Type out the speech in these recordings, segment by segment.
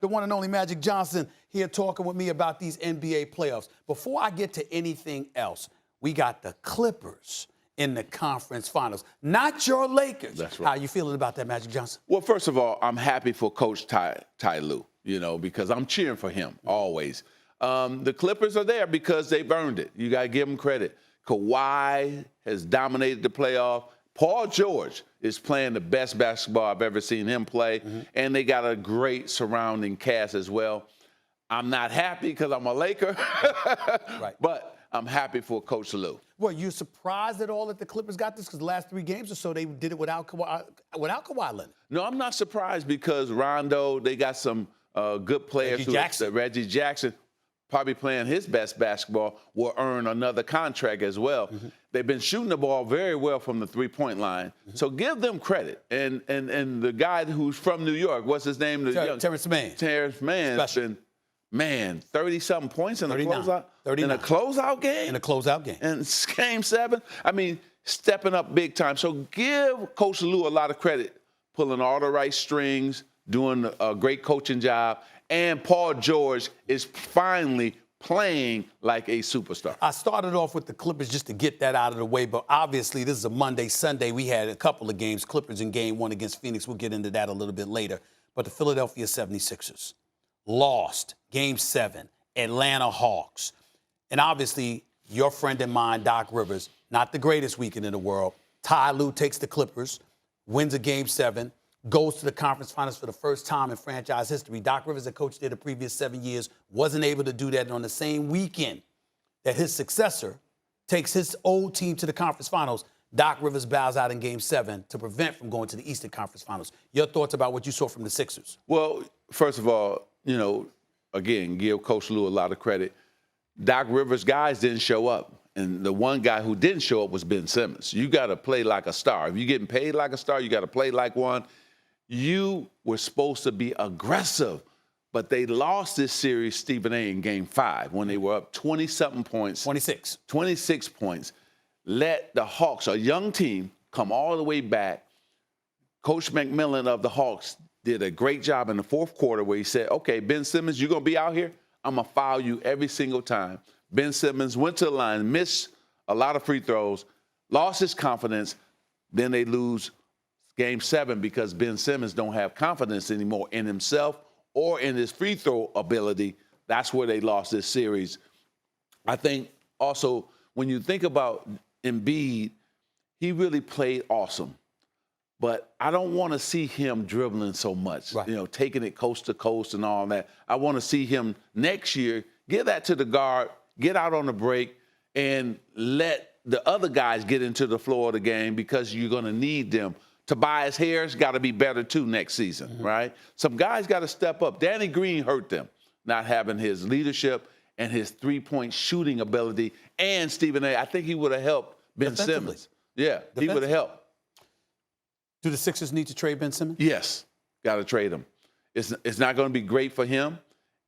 the one and only Magic Johnson, here talking with me about these NBA playoffs. Before I get to anything else, we got the Clippers in the conference finals, not your Lakers. That's right. How you feeling about that, Magic Johnson? Well, first of all, I'm happy for Coach Ty Lue, because I'm cheering for him always. The Clippers are there because they've earned it. You got to give them credit. Kawhi has dominated the playoff. Paul George is playing the best basketball I've ever seen him play, and they got a great surrounding cast as well. I'm not happy because I'm a Laker, Right. but I'm happy for Coach Lue. Well, you surprised at all that the Clippers got this? Because the last 3 games or so, they did it without Kawhi Leonard. No, I'm not surprised because Rondo, they got some good players. Reggie Jackson, probably playing his best basketball, will earn another contract as well. They've been shooting the ball very well from the three-point line. So give them credit. And the guy who's from New York, what's his name? Terrence Mann. Terrence Mann's been, 30-something points in a 39. closeout. 39. In a closeout game? In a closeout game. And it's Game 7. I mean, stepping up big time. So give Coach Lue a lot of credit, pulling all the right strings, doing a great coaching job. And Paul George is finally playing like a superstar. I started off with the Clippers just to get that out of the way, but obviously this is a Monday. Sunday, we had a couple of games. Clippers in Game 1 against Phoenix. We'll get into that a little bit later. But the Philadelphia 76ers lost Game 7, Atlanta Hawks. And obviously, your friend and mine, Doc Rivers, not the greatest weekend in the world. Ty Lue takes the Clippers, wins a Game 7, goes to the conference finals for the first time in franchise history. Doc Rivers, the coach there the previous 7 years, wasn't able to do that on the same weekend that his successor takes his old team to the conference finals. Doc Rivers bows out in Game 7 to prevent from going to the Eastern Conference Finals. Your thoughts about what you saw from the Sixers? Well, first of all, again, give Coach Lue a lot of credit. Doc Rivers' guys didn't show up. And the one guy who didn't show up was Ben Simmons. You got to play like a star. If you're getting paid like a star, you got to play like one. You were supposed to be aggressive, but they lost this series, Stephen A., in Game 5 when they were up 20-something points. 26 points. Let the Hawks, a young team, come all the way back. Coach McMillan of the Hawks did a great job in the fourth quarter where he said, okay, Ben Simmons, you're going to be out here? I'm going to foul you every single time. Ben Simmons went to the line, missed a lot of free throws, lost his confidence. Then they lose Game 7 because Ben Simmons don't have confidence anymore in himself or in his free throw ability. That's where they lost this series. I think also when you think about Embiid, he really played awesome. But I don't want to see him dribbling so much, right. Taking it coast to coast and all that. I want to see him next year give that to the guard, get out on the break, and let the other guys get into the floor of the game because you're going to need them. Tobias Harris got to be better, too, next season, right? Some guys got to step up. Danny Green hurt them, not having his leadership and his three-point shooting ability. And Stephen A., I think he would have helped Ben Simmons. Yeah, he would have helped. Do the Sixers need to trade Ben Simmons? Yes, got to trade him. It's not going to be great for him,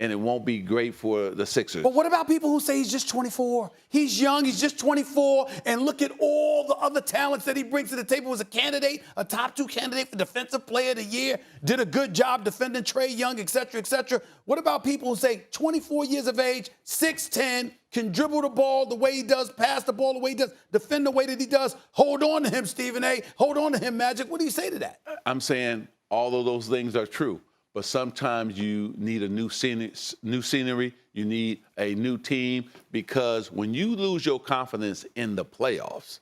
and it won't be great for the Sixers. But what about people who say he's just 24? He's young, he's just 24, and look at all the other talents that he brings to the table. Was a candidate, a top 2 candidate for Defensive Player of the Year, did a good job defending Trae Young, et cetera, et cetera. What about people who say 24 years of age, 6'10", can dribble the ball the way he does, pass the ball the way he does, defend the way that he does? Hold on to him, Stephen A. Hold on to him, Magic. What do you say to that? I'm saying all of those things are true. But sometimes you need a new scenery, you need a new team, because when you lose your confidence in the playoffs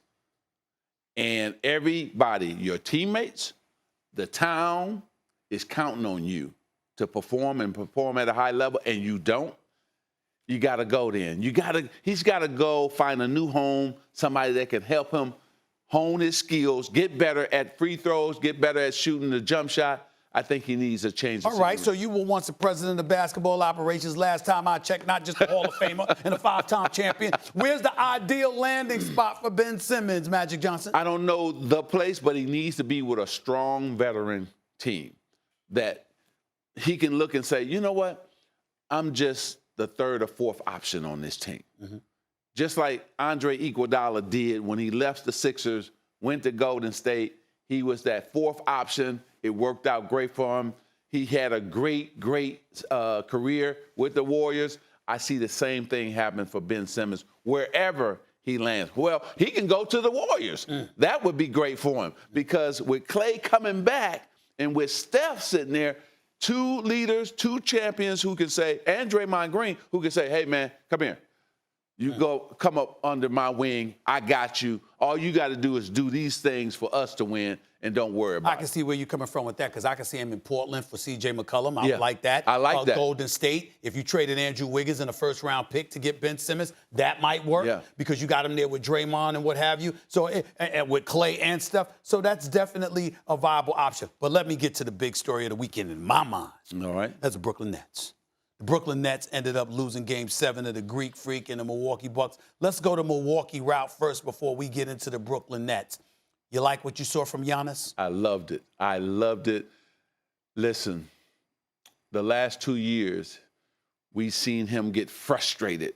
and everybody, your teammates, the town is counting on you to perform and perform at a high level, and you don't, you got to go then. He's got to go find a new home, somebody that can help him hone his skills, get better at free throws, get better at shooting the jump shot. I think he needs a change. All right, so you were once the president of basketball operations. Last time I checked, not just a Hall of Famer and a 5-time champion. Where's the ideal landing spot for Ben Simmons, Magic Johnson? I don't know the place, but he needs to be with a strong veteran team that he can look and say, you know what, I'm just the 3rd or 4th option on this team. Just like Andre Iguodala did when he left the Sixers, went to Golden State. He was that 4th option. It worked out great for him. He had a great career with the Warriors. I see the same thing happen for Ben Simmons wherever he lands. Well, he can go to the Warriors. That would be great for him because with Klay coming back and with Steph sitting there, two leaders, two champions who can say, and Draymond Green, who can say, hey, man, come here. You go come up under my wing. I got you. All you got to do is do these things for us to win, and don't worry about it. I can see where you're coming from with that because I can see him in Portland for C.J. McCollum. I like that. I like that. Golden State, if you traded Andrew Wiggins in a first-round pick to get Ben Simmons, that might work because you got him there with Draymond and what have you. So and with Klay and stuff. So that's definitely a viable option. But let me get to the big story of the weekend in my mind. All right. That's the Brooklyn Nets. The Brooklyn Nets ended up losing Game 7 of the Greek Freak and the Milwaukee Bucks. Let's go to Milwaukee route first before we get into the Brooklyn Nets. You like what you saw from Giannis? I loved it. I loved it. Listen, the last 2 years, we've seen him get frustrated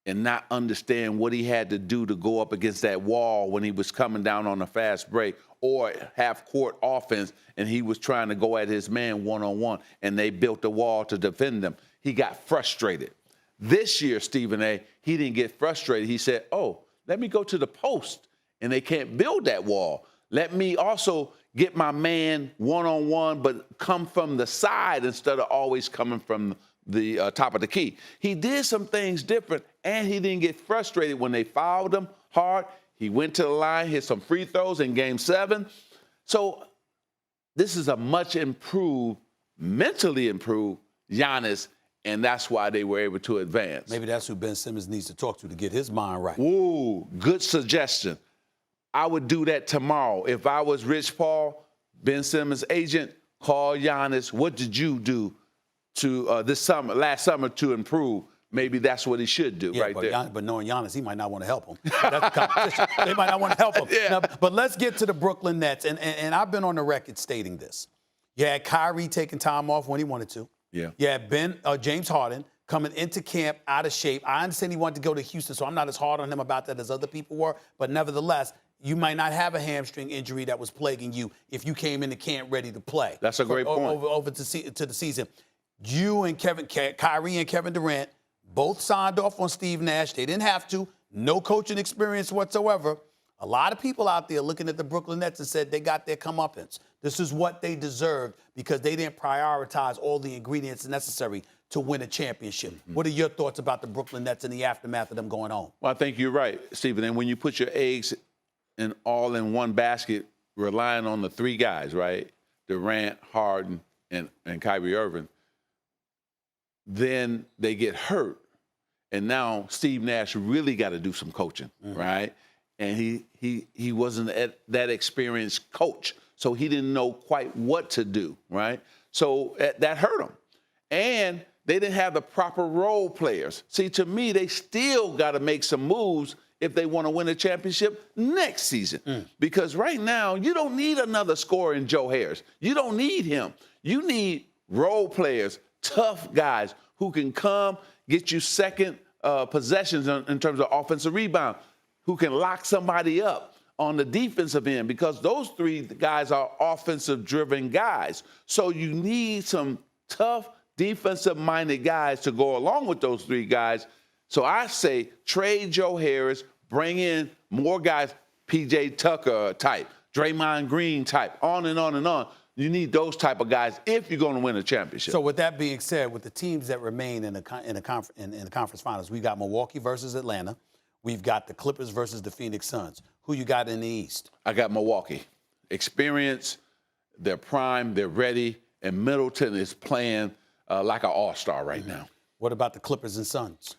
and not understand what he had to do to go up against that wall when he was coming down on a fast break or half-court offense, and he was trying to go at his man one-on-one, and they built a wall to defend them. He got frustrated. This year, Stephen A., he didn't get frustrated. He said, oh, let me go to the post, and they can't build that wall. Let me also get my man one-on-one, but come from the side instead of always coming from the top of the key. He did some things different, and he didn't get frustrated when they fouled him hard. He went to the line, hit some free throws in Game 7. So this is a much improved, mentally improved Giannis, and that's why they were able to advance. Maybe that's who Ben Simmons needs to talk to get his mind right. Ooh, good suggestion. I would do that tomorrow. If I was Rich Paul, Ben Simmons' agent, call Giannis. What did you do to last summer to improve? Maybe that's what he should do there. But knowing Giannis, he might not want to help him. That's the competition. They might not want to help him. Now, but let's get to the Brooklyn Nets. And I've been on the record stating this. You had Kyrie taking time off when he wanted to. Yeah. You had James Harden coming into camp out of shape. I understand he wanted to go to Houston, so I'm not as hard on him about that as other people were. But nevertheless, you might not have a hamstring injury that was plaguing you if you came into camp ready to play. That's a great point. Over to the season. You and Kyrie and Kevin Durant both signed off on Steve Nash. They didn't have to. No coaching experience whatsoever. A lot of people out there looking at the Brooklyn Nets and said they got their comeuppance. This is what they deserved because they didn't prioritize all the ingredients necessary to win a championship. What are your thoughts about the Brooklyn Nets in the aftermath of them going home? Well, I think you're right, Stephen. And when you put your eggs all in one basket, relying on the three guys, right? Durant, Harden, and Kyrie Irving, then they get hurt. And now Steve Nash really got to do some coaching, right? And he wasn't that experienced coach, so he didn't know quite what to do, right? So that hurt him. And they didn't have the proper role players. See, to me, they still got to make some moves if they want to win a championship next season. Because right now, you don't need another scorer in Joe Harris. You don't need him. You need role players, tough guys who can come, get you second possessions in terms of offensive rebound, who can lock somebody up on the defensive end because those three guys are offensive-driven guys. So you need some tough, defensive-minded guys to go along with those three guys. So I say trade Joe Harris, bring in more guys, P.J. Tucker type, Draymond Green type, on and on and on. You need those type of guys if you're going to win a championship. So with that being said, with the teams that remain in the conference finals, we've got Milwaukee versus Atlanta. We've got the Clippers versus the Phoenix Suns. Who you got in the East? I got Milwaukee. Experience, they're prime, they're ready, and Middleton is playing like an all-star right now. What about the Clippers and Suns?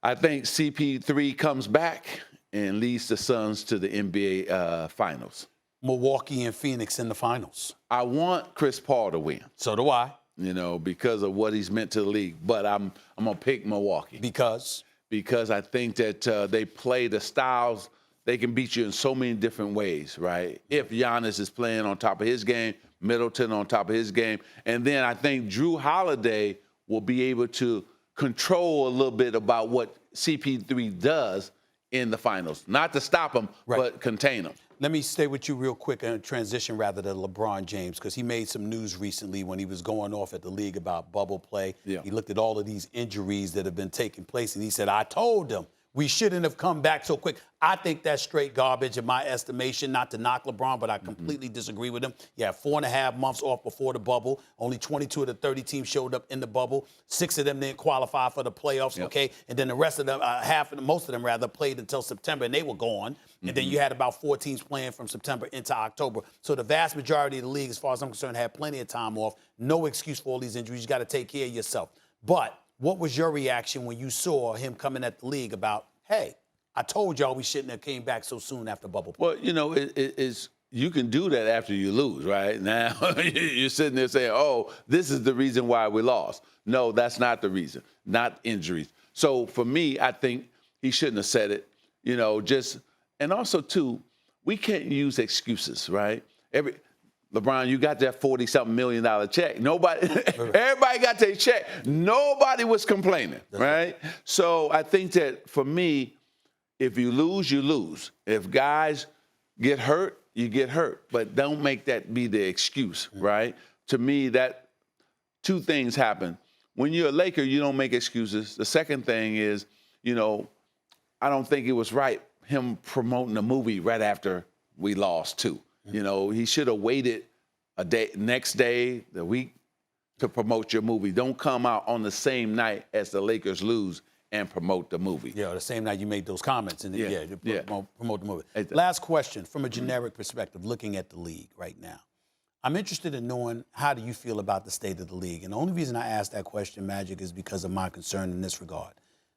I think CP3 comes back and leads the Suns to the NBA Finals. Milwaukee and Phoenix in the finals. I want Chris Paul to win. So do I. Because of what he's meant to the league. But I'm going to pick Milwaukee. Because? Because I think that they play the styles. They can beat you in so many different ways, right? If Giannis is playing on top of his game, Middleton on top of his game. And then I think Drew Holiday will be able to control a little bit about what CP3 does in the finals. Not to stop him, but contain him. Let me stay with you real quick and transition rather to LeBron James, because he made some news recently when he was going off at the league about bubble play. Yeah. He looked at all of these injuries that have been taking place, and he said, I told them we shouldn't have come back so quick. I think that's straight garbage in my estimation, not to knock LeBron, but I completely disagree with him. You had 4.5 months off before the bubble. Only 22 of the 30 teams showed up in the bubble. 6 of them didn't qualify for the playoffs, okay? And then the rest of them, most of them rather, played until September, and they were gone. And then you had about 4 teams playing from September into October. So the vast majority of the league, as far as I'm concerned, had plenty of time off. No excuse for all these injuries. You got to take care of yourself. But what was your reaction when you saw him coming at the league about, hey, I told y'all we shouldn't have came back so soon after bubble play? Well, you know, it's you can do that after you lose, right? Now you're sitting there saying, oh, this is the reason why we lost. No, that's not the reason, not injuries. So for me, I think he shouldn't have said it, you know, and also, too, we can't use excuses, right? LeBron, you got that $40-something million check. Everybody got their check. Nobody was complaining, right? So I think that for me, if you lose, you lose. If guys get hurt, you get hurt. But don't make that be the excuse, right? To me, that 2 things happen. When you're a Laker, you don't make excuses. The second thing is, you know, I don't think it was right him promoting the movie right after we lost, too. You know, he should have waited next day, the week, to promote your movie. Don't come out on the same night as the Lakers lose and promote the movie. Yeah, the same night you made those comments. And promote the movie. Last question, from a generic perspective, looking at the league right now. I'm interested in knowing, how do you feel about the state of the league? And the only reason I ask that question, Magic, is because of my concern in this regard.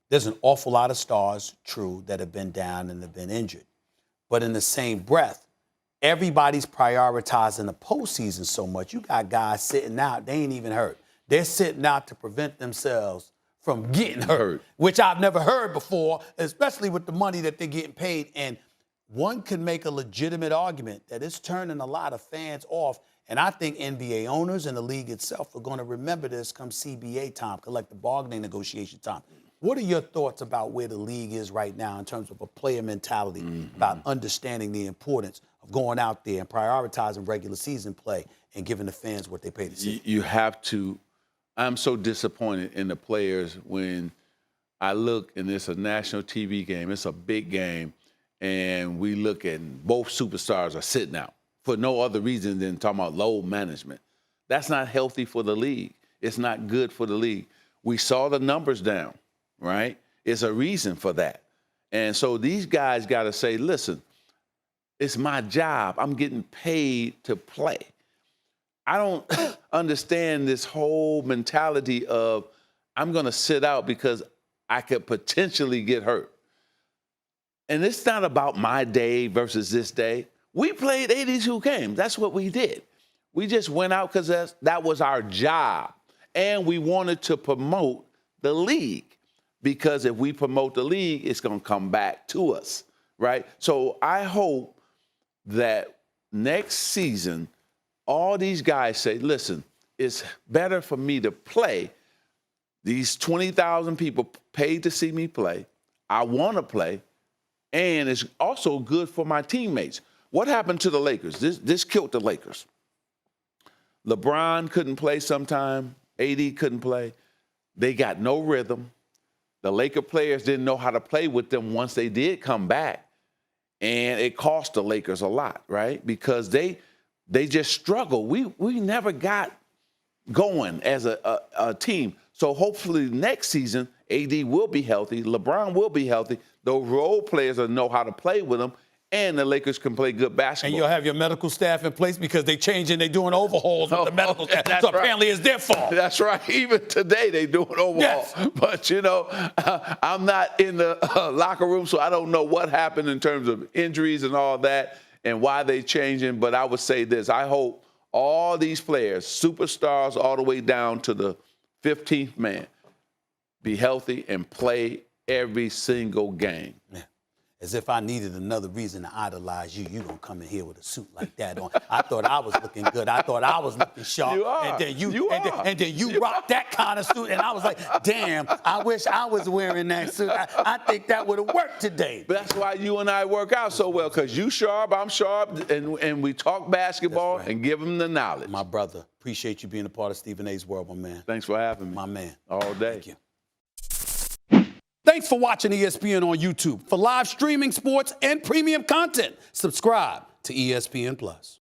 There's an awful lot of stars, true, that have been down and have been injured. But in the same breath, everybody's prioritizing the postseason so much. You got guys sitting out, they ain't even hurt. They're sitting out to prevent themselves from getting hurt, which I've never heard before, especially with the money that they're getting paid. And one could make a legitimate argument that it's turning a lot of fans off. And I think NBA owners and the league itself are going to remember this come CBA time, collective bargaining negotiation time. What are your thoughts about where the league is right now in terms of a player mentality, about understanding the importance of going out there and prioritizing regular season play and giving the fans what they pay to see? You have to. I'm so disappointed in the players when I look, and it's a national TV game, it's a big game, and we look at both superstars are sitting out for no other reason than talking about load management. That's not healthy for the league. It's not good for the league. We saw the numbers down, right? It's a reason for that. And so these guys got to say, listen, it's my job. I'm getting paid to play. I don't understand this whole mentality of I'm going to sit out because I could potentially get hurt. And it's not about my day versus this day. We played 82 games. That's what we did. We just went out because that was our job. And we wanted to promote the league, because if we promote the league, it's going to come back to us, right? So I hope that next season, all these guys say, listen, it's better for me to play. These 20,000 people paid to see me play. I want to play. And it's also good for my teammates. What happened to the Lakers? This killed the Lakers. LeBron couldn't play sometime. AD couldn't play. They got no rhythm. The Laker players didn't know how to play with them once they did come back. And it cost the Lakers a lot, right? Because they just struggled. We never got going as a team. So hopefully next season, AD will be healthy. LeBron will be healthy. Those role players will know how to play with them. And the Lakers can play good basketball. And you'll have your medical staff in place because they're changing, they're doing overhauls with the medical staff. So apparently it's their fault. That's right. Even today they're doing overhauls. Yes. But, you know, I'm not in the locker room, so I don't know what happened in terms of injuries and all that and why they're changing. But I would say this. I hope all these players, superstars all the way down to the 15th man, be healthy and play every single game. Yeah. As if I needed another reason to idolize you. You gonna come in here with a suit like that on. I thought I was looking good. I thought I was looking sharp. You are. And then You you rocked that kind of suit. And I was like, damn, I wish I was wearing that suit. I think that would have worked today. But that's why you and I work out so well, because you sharp, I'm sharp, and we talk basketball right. and give them the knowledge. My brother, appreciate you being a part of Stephen A's world, my man. Thanks for having me. My man. All day. Thank you. Thanks for watching ESPN on YouTube. For live streaming, sports, and premium content, subscribe to ESPN+.